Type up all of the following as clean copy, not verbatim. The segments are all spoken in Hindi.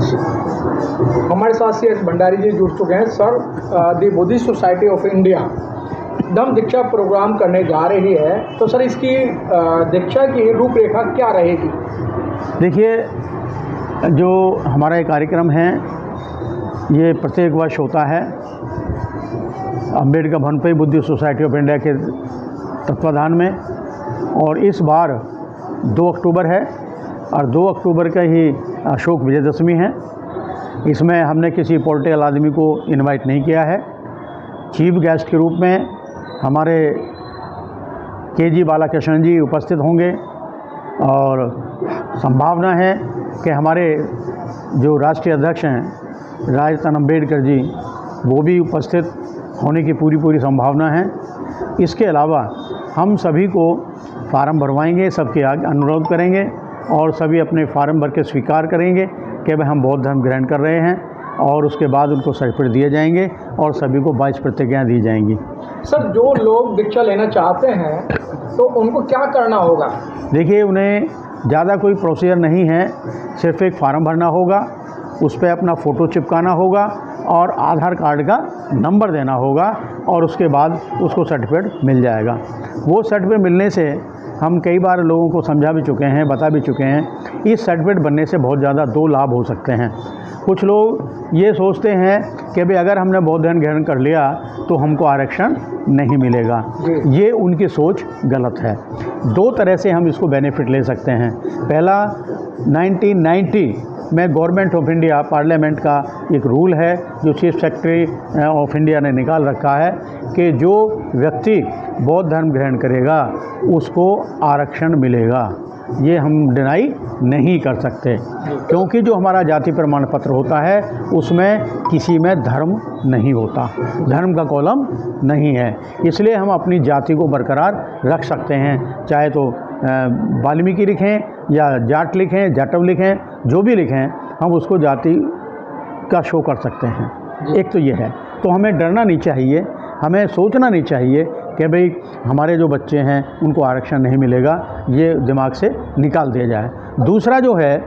हमारे साथ CS भंडारी जी जुड़ चुके हैं। Sir, the Buddhist society of India Dhamma Diksha programme करने जा रही है, तो सर इसकी दीक्षा की रूपरेखा क्या रहेगी? देखिए, जो हमारा ये कार्यक्रम है ये प्रत्येक वर्ष होता है अम्बेडकर भवनपई बुद्धिस्ट सोसाइटी ऑफ इंडिया के तत्वाधान में, और इस बार 2 अक्टूबर है और 2 अक्टूबर का ही अशोक विजयदशमी है। इसमें हमने किसी पॉलिटिकल आदमी को इनवाइट नहीं किया है। चीफ गेस्ट के रूप में हमारे KG बालाकृष्णन जी उपस्थित होंगे और संभावना है कि हमारे जो राष्ट्रीय अध्यक्ष हैं राजरत्न अम्बेडकर जी वो भी उपस्थित होने की पूरी संभावना है। इसके अलावा हम सभी को फार्म भरवाएंगे, सबके आगे अनुरोध करेंगे और सभी अपने फार्म भर के स्वीकार करेंगे कि भाई हम बौद्ध धर्म ग्रहण कर रहे हैं, और उसके बाद उनको सर्टिफिकेट दिए जाएंगे और सभी को 22 प्रतिज्ञाएँ दी जाएंगी। सर, जो लोग दीक्षा लेना चाहते हैं तो उनको क्या करना होगा? देखिए, उन्हें ज़्यादा कोई प्रोसीजर नहीं है, सिर्फ एक फार्म भरना होगा, उस पर अपना फ़ोटो चिपकाना होगा और आधार कार्ड का नंबर देना होगा और उसके बाद उसको सर्टिफिकेट मिल जाएगा। वो सर्टिफिकेट मिलने से हम कई बार लोगों को समझा भी चुके हैं, बता भी चुके हैं, इस सर्टिफिकेट बनने से बहुत ज़्यादा 2 लाभ हो सकते हैं। कुछ लोग ये सोचते हैं कि भाई अगर हमने बौद्ध धर्म ग्रहण कर लिया तो हमको आरक्षण नहीं मिलेगा। ये उनकी सोच गलत है। 2 तरह से हम इसको बेनिफिट ले सकते हैं। पहला, 1990 में गवर्नमेंट ऑफ इंडिया पार्लियामेंट का एक रूल है जो चीफ सेक्रेटरी ऑफ इंडिया ने निकाल रखा है कि जो व्यक्ति बौद्ध धर्म ग्रहण करेगा उसको आरक्षण मिलेगा। ये हम डिनाई नहीं कर सकते, क्योंकि जो हमारा जाति प्रमाण पत्र होता है उसमें किसी में धर्म नहीं होता, धर्म का कॉलम नहीं है। इसलिए हम अपनी जाति को बरकरार रख सकते हैं, चाहे तो वाल्मीकि लिखें या जाट लिखें, जाटव लिखें, जो भी लिखें, हम उसको जाति का शो कर सकते हैं। एक तो ये है, तो हमें डरना नहीं चाहिए, हमें सोचना नहीं चाहिए कि भाई हमारे जो बच्चे हैं उनको आरक्षण नहीं मिलेगा, ये दिमाग से निकाल दिया जाए। दूसरा जो है,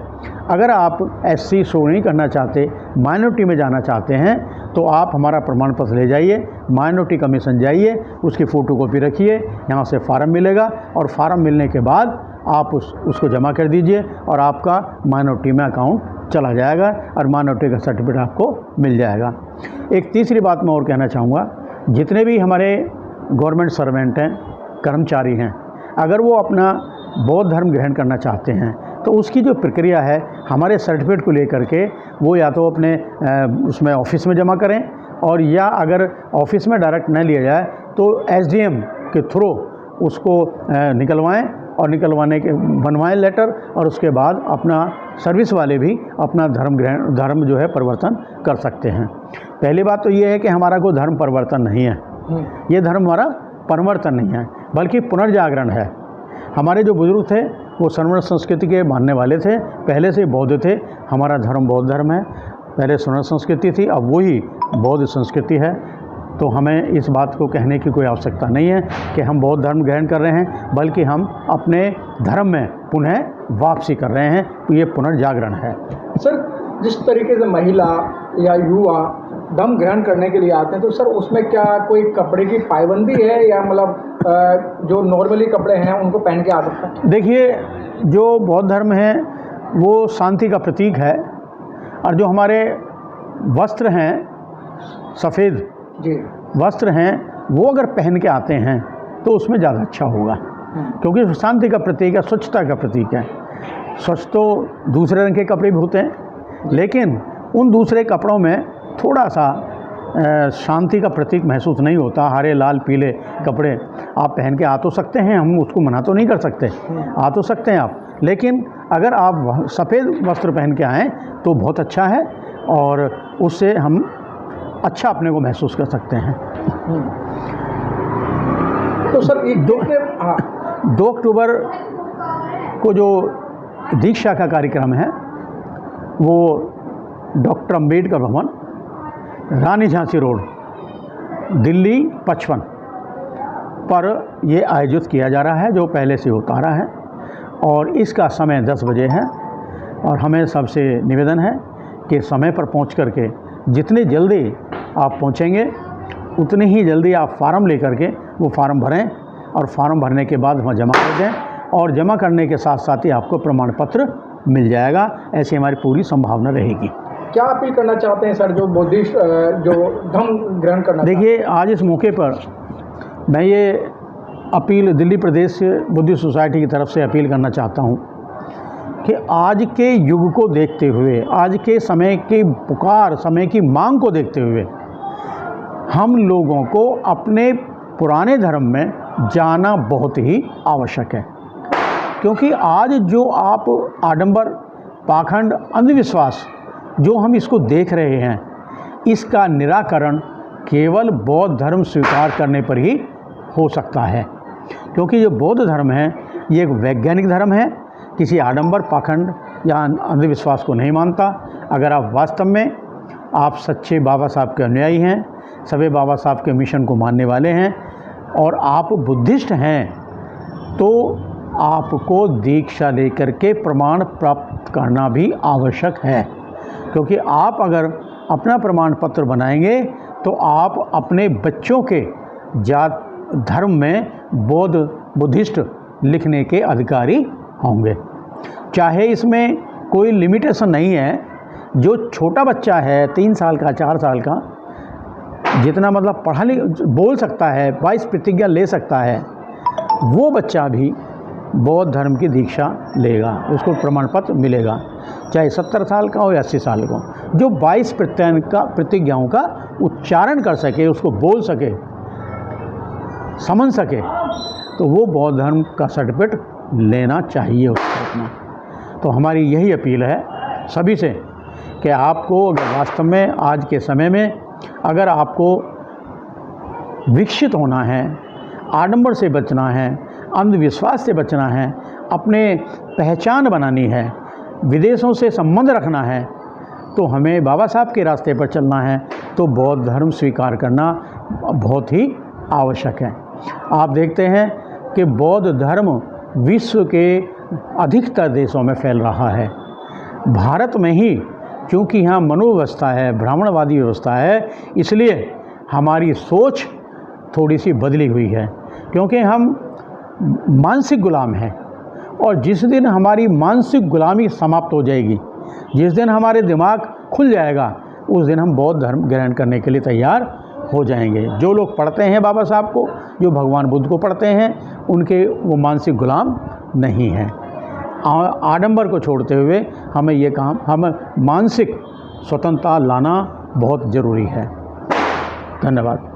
अगर आप SC शो नहीं करना चाहते, माइनॉरिटी में जाना चाहते हैं, तो आप हमारा प्रमाण पत्र ले जाइए, माइनॉरिटी कमीशन जाइए, उसकी फ़ोटोकॉपी रखिए, यहाँ से फार्म मिलेगा और फार्म मिलने के बाद आप उसको जमा कर दीजिए और आपका माइनॉरिटी में अकाउंट चला जाएगा और माइनॉरिटी का सर्टिफिकेट आपको मिल जाएगा। एक तीसरी बात मैं और कहना चाहूँगा, जितने भी हमारे गवर्नमेंट सर्वेंट हैं, कर्मचारी हैं, अगर वो अपना बौद्ध धर्म ग्रहण करना चाहते हैं तो उसकी जो प्रक्रिया है हमारे सर्टिफिकेट को लेकर के वो या तो अपने उसमें ऑफिस में जमा करें, और या अगर ऑफिस में डायरेक्ट न लिया जाए तो SDM के थ्रू उसको निकलवाएं और निकलवाने के बनवाएं लेटर, और उसके बाद अपना सर्विस वाले भी अपना धर्म जो है परिवर्तन कर सकते हैं। पहली बात तो ये है कि हमारा कोई धर्म परिवर्तन नहीं है, ये धर्म हमारा परिवर्तन नहीं है बल्कि पुनर्जागरण है। हमारे जो बुजुर्ग थे वो सवर्ण संस्कृति के मानने वाले थे, पहले से बौद्ध थे। हमारा धर्म बौद्ध धर्म है, पहले सवर्ण संस्कृति थी, अब वही बौद्ध संस्कृति है। तो हमें इस बात को कहने की कोई आवश्यकता नहीं है कि हम बौद्ध धर्म ग्रहण कर रहे हैं, बल्कि हम अपने धर्म में पुनः वापसी कर रहे हैं, तो ये पुनर्जागरण है। सर, जिस तरीके से महिला या युवा धर्म ग्रहण करने के लिए आते हैं, तो सर उसमें क्या कोई कपड़े की पाबंदी है या मतलब जो नॉर्मली कपड़े हैं उनको पहन के आ सकते हैं? देखिए, जो बौद्ध धर्म है वो शांति का प्रतीक है, और जो हमारे वस्त्र हैं, सफ़ेद वस्त्र हैं, वो अगर पहन के आते हैं तो उसमें ज़्यादा अच्छा होगा, क्योंकि शांति का प्रतीक है, स्वच्छता का प्रतीक है। स्वच्छ तो दूसरे रंग के कपड़े भी होते हैं, लेकिन उन दूसरे कपड़ों में थोड़ा सा शांति का प्रतीक महसूस नहीं होता। हरे, लाल, पीले कपड़े आप पहन के आ तो सकते हैं, हम उसको मना तो नहीं कर सकते, आ तो सकते हैं आप, लेकिन अगर आप सफ़ेद वस्त्र पहन के आएँ तो बहुत अच्छा है, और उससे हम अच्छा अपने को महसूस कर सकते हैं। तो सर, 2 अक्टूबर को जो दीक्षा का कार्यक्रम है वो डॉक्टर अम्बेडकर भवन, रानी झांसी रोड, दिल्ली 55 पर ये आयोजित किया जा रहा है, जो पहले से होता आ रहा है, और इसका समय 10 बजे है। और हमें सबसे निवेदन है कि समय पर पहुंच करके जितने जल्दी आप पहुंचेंगे उतने ही जल्दी आप फार्म लेकर के वो फार्म भरें और फार्म भरने के बाद वहाँ जमा कर दें, और जमा करने के साथ साथ ही आपको प्रमाण पत्र मिल जाएगा। ऐसी हमारी पूरी संभावना रहेगी। क्या अपील करना चाहते हैं सर जो बुद्धिस्ट जो धर्म ग्रहण करना? देखिए, आज इस मौके पर मैं ये अपील दिल्ली प्रदेश बुद्धिस्ट सोसाइटी की तरफ से अपील करना चाहता हूँ कि आज के युग को देखते हुए, आज के समय की पुकार, समय की मांग को देखते हुए हम लोगों को अपने पुराने धर्म में जाना बहुत ही आवश्यक है। क्योंकि आज जो आप आडंबर, पाखंड, अंधविश्वास जो हम इसको देख रहे हैं, इसका निराकरण केवल बौद्ध धर्म स्वीकार करने पर ही हो सकता है। क्योंकि जो बौद्ध धर्म है ये एक वैज्ञानिक धर्म है, किसी आडंबर, पाखंड या अंधविश्वास को नहीं मानता। अगर आप वास्तव में आप सच्चे बाबा साहब के अनुयायी हैं, सभी बाबा साहब के मिशन को मानने वाले हैं और आप बुद्धिस्ट हैं, तो आपको दीक्षा लेकर के प्रमाण प्राप्त करना भी आवश्यक है। क्योंकि आप अगर अपना प्रमाण पत्र बनाएंगे तो आप अपने बच्चों के जात धर्म में बुद्धिस्ट लिखने के अधिकारी होंगे। चाहे इसमें कोई लिमिटेशन नहीं है, जो छोटा बच्चा है 3 साल का, 4 साल का, जितना मतलब बोल सकता है, 22 प्रतिज्ञा ले सकता है, वो बच्चा भी बौद्ध धर्म की दीक्षा लेगा, उसको प्रमाण पत्र मिलेगा। चाहे 70 साल का हो या 80 साल का हो, जो 22 प्रतिज्ञाओं का उच्चारण कर सके, उसको बोल सके, समझ सके, तो वो बौद्ध धर्म का सर्टिफिकेट लेना चाहिए उसको अपना। तो हमारी यही अपील है सभी से कि आपको अगर वास्तव में आज के समय में अगर आपको विकसित होना है, आडंबर से बचना है, अंधविश्वास से बचना है, अपने पहचान बनानी है, विदेशों से संबंध रखना है, तो हमें बाबा साहब के रास्ते पर चलना है, तो बौद्ध धर्म स्वीकार करना बहुत ही आवश्यक है। आप देखते हैं कि बौद्ध धर्म विश्व के अधिकतर देशों में फैल रहा है। भारत में ही क्योंकि यहाँ मनोव्यवस्था है, ब्राह्मणवादी व्यवस्था है, इसलिए हमारी सोच थोड़ी सी बदली हुई है। क्योंकि हम मानसिक गुलाम हैं, और जिस दिन हमारी मानसिक गुलामी समाप्त हो जाएगी, जिस दिन हमारे दिमाग खुल जाएगा, उस दिन हम बौद्ध धर्म ग्रहण करने के लिए तैयार हो जाएंगे। जो लोग पढ़ते हैं बाबा साहब को, जो भगवान बुद्ध को पढ़ते हैं, उनके वो मानसिक गुलाम नहीं हैं। आडंबर को छोड़ते हुए हमें ये काम, हमें मानसिक स्वतंत्रता लाना बहुत ज़रूरी है। धन्यवाद।